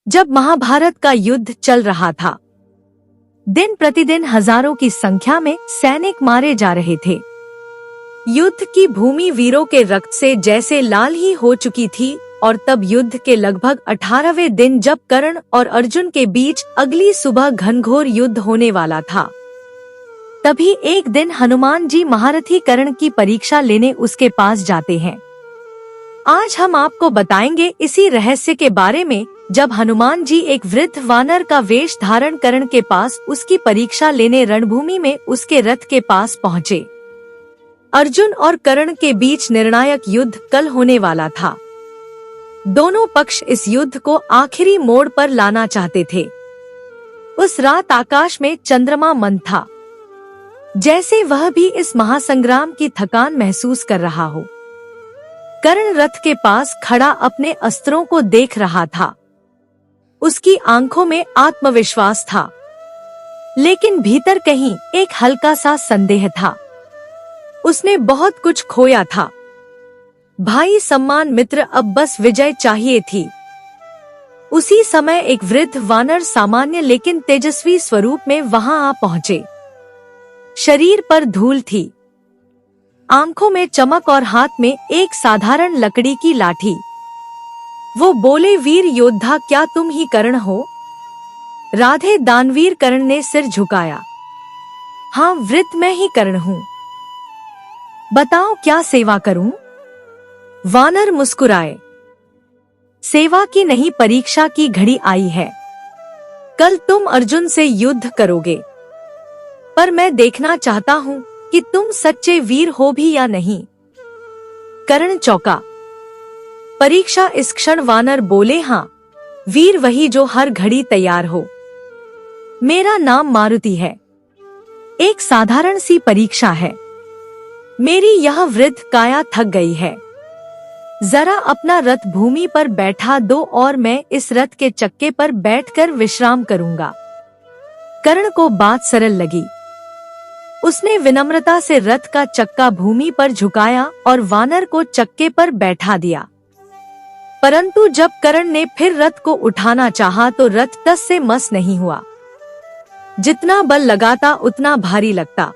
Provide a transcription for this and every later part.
जब महाभारत का युद्ध चल रहा था, दिन प्रतिदिन हजारों की संख्या में सैनिक मारे जा रहे थे। युद्ध की भूमि वीरों के रक्त से जैसे लाल ही हो चुकी थी और तब युद्ध के लगभग 18वें दिन जब कर्ण और अर्जुन के बीच अगली सुबह घनघोर युद्ध होने वाला था, तभी एक दिन हनुमान जी महारथी कर्ण की परीक्षा लेने उसके पास जाते हैं। आज हम आपको बताएंगे इसी रहस्य के बारे में, जब हनुमान जी एक वृद्ध वानर का वेश धारण कर्ण के पास उसकी परीक्षा लेने रणभूमि में उसके रथ के पास पहुँचे। अर्जुन और कर्ण के बीच निर्णायक युद्ध कल होने वाला था। दोनों पक्ष इस युद्ध को आखिरी मोड़ पर लाना चाहते थे। उस रात आकाश में चंद्रमा मंद था, जैसे वह भी इस महासंग्राम की थकान महसूस कर रहा हो। कर्ण रथ के पास खड़ा अपने अस्त्रों को देख रहा था। उसकी आंखों में आत्मविश्वास था, लेकिन भीतर कहीं एक हल्का सा संदेह था। उसने बहुत कुछ खोया था। भाई, सम्मान, मित्र, अब बस विजय चाहिए थी। उसी समय एक वृद्ध वानर सामान्य लेकिन तेजस्वी स्वरूप में वहां आ पहुंचे। शरीर पर धूल थी, आंखों में चमक और हाथ में एक साधारण लकड़ी की लाठी। वो बोले, वीर योद्धा, क्या तुम ही कर्ण हो? राधे दानवीर कर्ण ने सिर झुकाया। हाँ वृद्ध, मैं ही कर्ण हूँ। बताओ क्या सेवा करूं? वानर मुस्कुराए। सेवा की नहीं, परीक्षा की घड़ी आई है। कल तुम अर्जुन से युद्ध करोगे, पर मैं देखना चाहता हूँ कि तुम सच्चे वीर हो भी या नहीं। कर्ण चौंका। परीक्षा इस क्षण? वानर बोले, हाँ, वीर वही जो हर घड़ी तैयार हो। मेरा नाम मारुति है। एक साधारण सी परीक्षा है। मेरी यह वृद्ध काया थक गई है। जरा अपना रथ भूमि पर बैठा दो और मैं इस रथ के चक्के पर बैठकर विश्राम करूंगा। कर्ण को बात सरल लगी। उसने विनम्रता से रथ का चक्का भूमि पर झुकाया और वानर को चक्के पर बैठा दिया। परंतु जब कर्ण ने फिर रथ को उठाना चाहा तो रथ टस से मस नहीं हुआ। जितना बल लगाता उतना भारी लगता।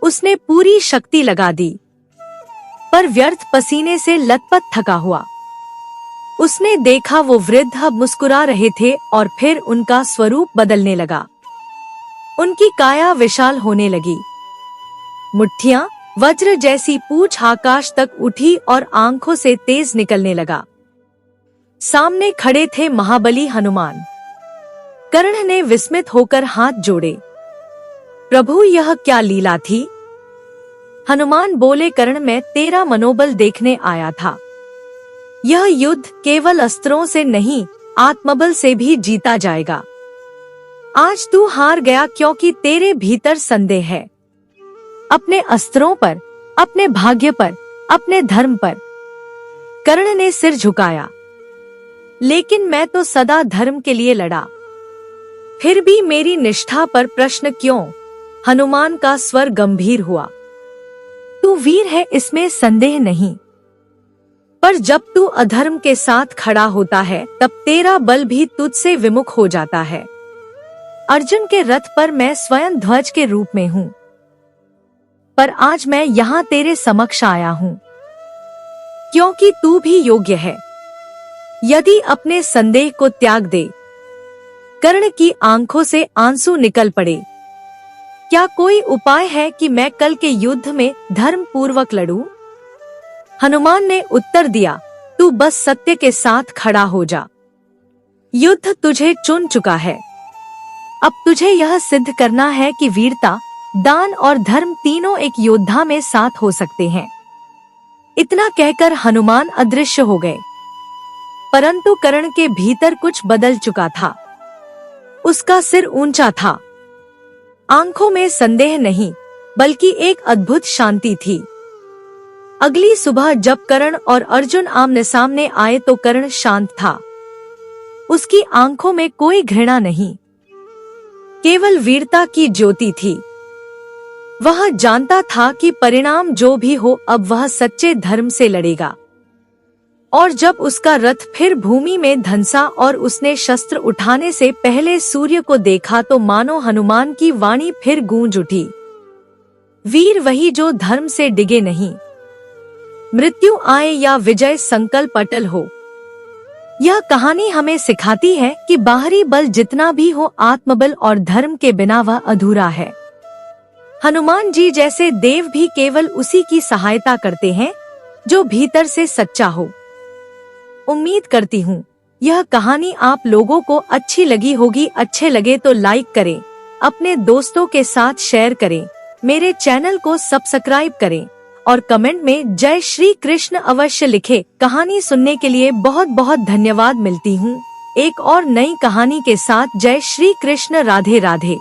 उसने पूरी शक्ति लगा दी, पर व्यर्थ पसीने से लथपथ थका हुआ। उसने देखा वो वृद्ध अब मुस्कुरा रहे थे और फिर उनका स्वरूप बदलने लगा। उनकी काया विशाल होने लगी। मुट्ठियां, वज्र जैसी पूंछ आकाश तक उठी और आंखों से तेज निकलने लगा। सामने खड़े थे महाबली हनुमान। कर्ण ने विस्मित होकर हाथ जोड़े। प्रभु, यह क्या लीला थी? हनुमान बोले, कर्ण, मैं तेरा मनोबल देखने आया था। यह युद्ध केवल अस्त्रों से नहीं, आत्मबल से भी जीता जाएगा। आज तू हार गया क्योंकि तेरे भीतर संदेह है। अपने अस्त्रों पर, अपने भाग्य पर, अपने धर्म पर। कर्ण ने सिर झुकाया। लेकिन मैं तो सदा धर्म के लिए लड़ा। फिर भी मेरी निष्ठा पर प्रश्न क्यों? हनुमान का स्वर गंभीर हुआ। तू वीर है, इसमें संदेह नहीं, पर जब तू अधर्म के साथ खड़ा होता है तब तेरा बल भी तुझसे विमुख हो जाता है। अर्जुन के रथ पर मैं स्वयं ध्वज के रूप में हूँ, पर आज मैं यहाँ तेरे समक्ष आया हूँ क्योंकि तू भी योग्य है। यदि अपने संदेह को त्याग दे। कर्ण की आंखों से आंसू निकल पड़े। क्या कोई उपाय है कि मैं कल के युद्ध में धर्म पूर्वक लड़ूं? हनुमान ने उत्तर दिया, तू बस सत्य के साथ खड़ा हो जा। युद्ध तुझे चुन चुका है। अब तुझे यह सिद्ध करना है कि वीरता, दान और धर्म तीनों एक योद्धा में साथ हो सकते हैं। इतना कहकर हनुमान अदृश्य हो गए। परंतु कर्ण के भीतर कुछ बदल चुका था। उसका सिर ऊंचा था। आंखों में संदेह नहीं, बल्कि एक अद्भुत शांति थी। अगली सुबह जब कर्ण और अर्जुन आमने सामने आए तो कर्ण शांत था। उसकी आंखों में कोई घृणा नहीं, केवल वीरता की ज्योति थी। वह जानता था कि परिणाम जो भी हो अब वह सच्चे धर्म से लड़ेगा। और जब उसका रथ फिर भूमि में धंसा और उसने शस्त्र उठाने से पहले सूर्य को देखा तो मानो हनुमान की वाणी फिर गूंज उठी, वीर वही जो धर्म से डिगे नहीं, मृत्यु आए या विजय संकल्प अटल हो। यह कहानी हमें सिखाती है कि बाहरी बल जितना भी हो, आत्मबल और धर्म के बिना वह अधूरा है। हनुमान जी जैसे देव भी केवल उसी की सहायता करते हैं जो भीतर से सच्चा हो। उम्मीद करती हूँ यह कहानी आप लोगों को अच्छी लगी होगी। अच्छे लगे तो लाइक करें, अपने दोस्तों के साथ शेयर करें, मेरे चैनल को सब्सक्राइब करें और कमेंट में जय श्री कृष्ण अवश्य लिखें। कहानी सुनने के लिए बहुत बहुत धन्यवाद। मिलती हूँ एक और नई कहानी के साथ। जय श्री कृष्ण। राधे राधे।